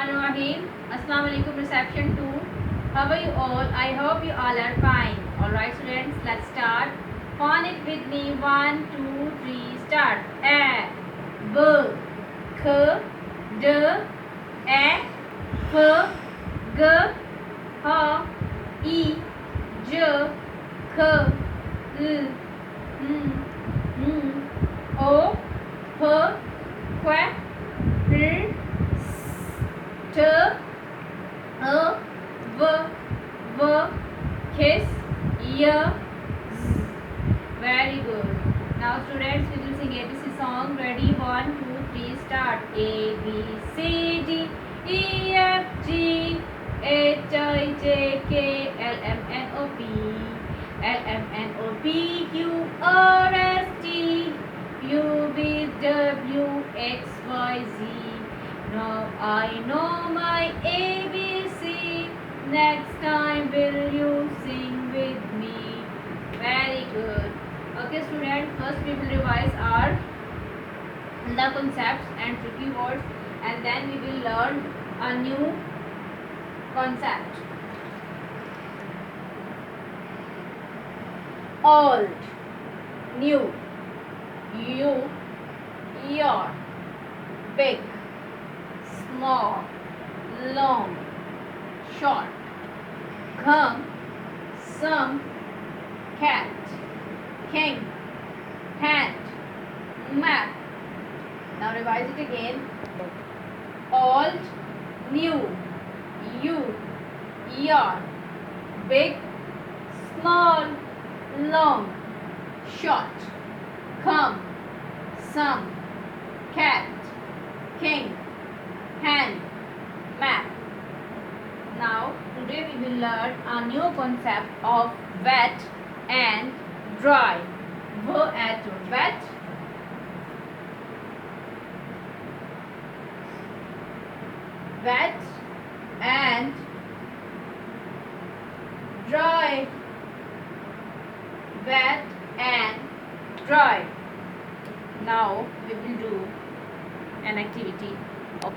Bismillahirrahmanirrahim. Assalamu alaikum reception 2. How are you all? I hope you all are fine. Alright students, let's start. Phone it with me. 1, 2, 3, start. A, B, K, D, E, F, G, H, I, J, K, L, M, O, P, Q, R, S, T, U, V, Kiss, Y, Z. Very good. Now students, we will sing ABC song. Ready? 1, 2, 3, start. A, B, C, D, E, F, G, H, I, J, K, L, M, N, O, P, L, M, N, O, P, Q, R, S, T, U, V, W, X, Y, Z. Now I know my ABC. Next time will you sing with me? Very good. Okay students, first we will revise our the concepts and tricky words, and then we will learn a new concept. Old, new, you, your, big, small, long, short, come, some, cat, king, hand, map. Now revise it again. Old, new, you, your, big, small, long, short, come, some, cat, king, hand, map. Now today we will learn a new concept of wet and dry. Wo at wet, wet and dry, wet and dry. Now we will do an activity of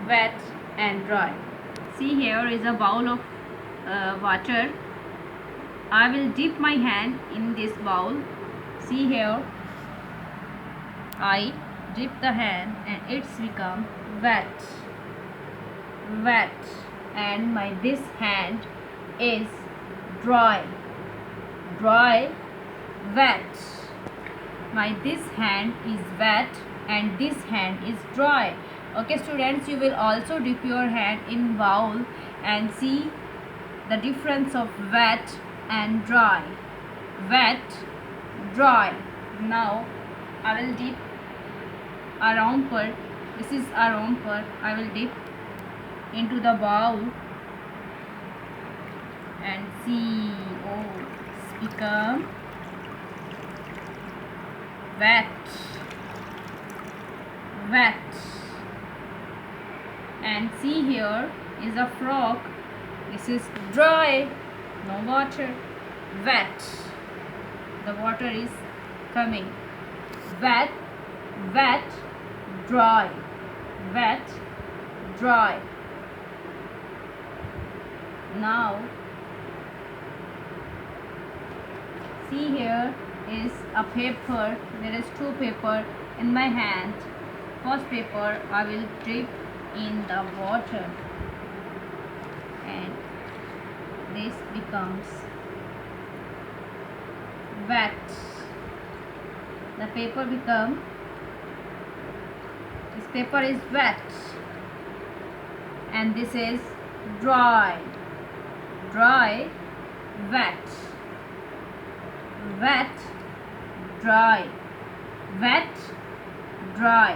wet and dry. See, here is a bowl of water. I will dip my hand in this bowl. See here, I dip the hand and it's become wet, wet, and my this hand is dry, dry, wet. My this hand is wet and this hand is dry. Okay students, you will also dip your hand in bowl and see the difference of wet and dry. Wet, dry. Now I will dip a round part. This is a round part. I will dip into the bowl and see. Oh, it's become wet, wet. And see, here is a frog. This is dry, no water. Wet, the water is coming. Wet, wet, dry, wet, dry. Now see, here is a paper. There is two paper in my hand. First paper I will dip in the water and this becomes wet. The paper become, this paper is wet and this is dry, dry, wet, wet, dry, wet, dry.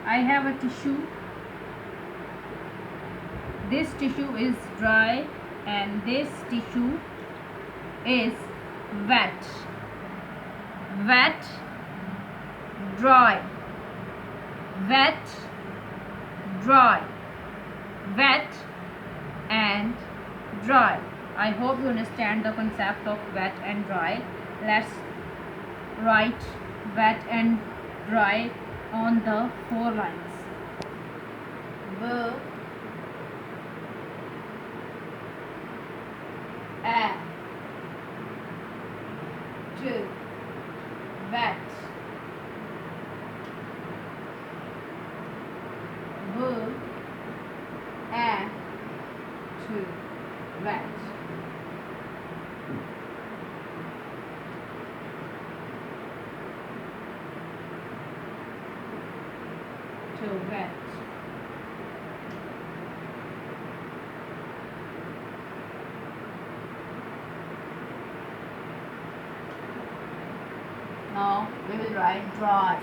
I have a tissue. This tissue is dry and this tissue is wet, wet, dry, wet, dry, wet and dry. I hope you understand the concept of wet and dry. Let's write wet and dry on the 4 lines. B, A, T, bat. B, A, T, bat. To bat. Now we will write dry.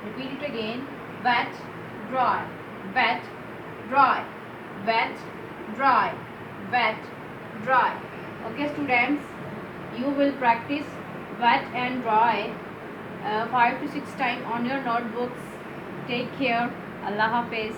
Repeat it again. Wet, dry, wet, dry, wet, dry, wet, dry. Okay, students, you will practice wet and dry 5 to 6 times on your notebooks. Take care. Allah Hafiz.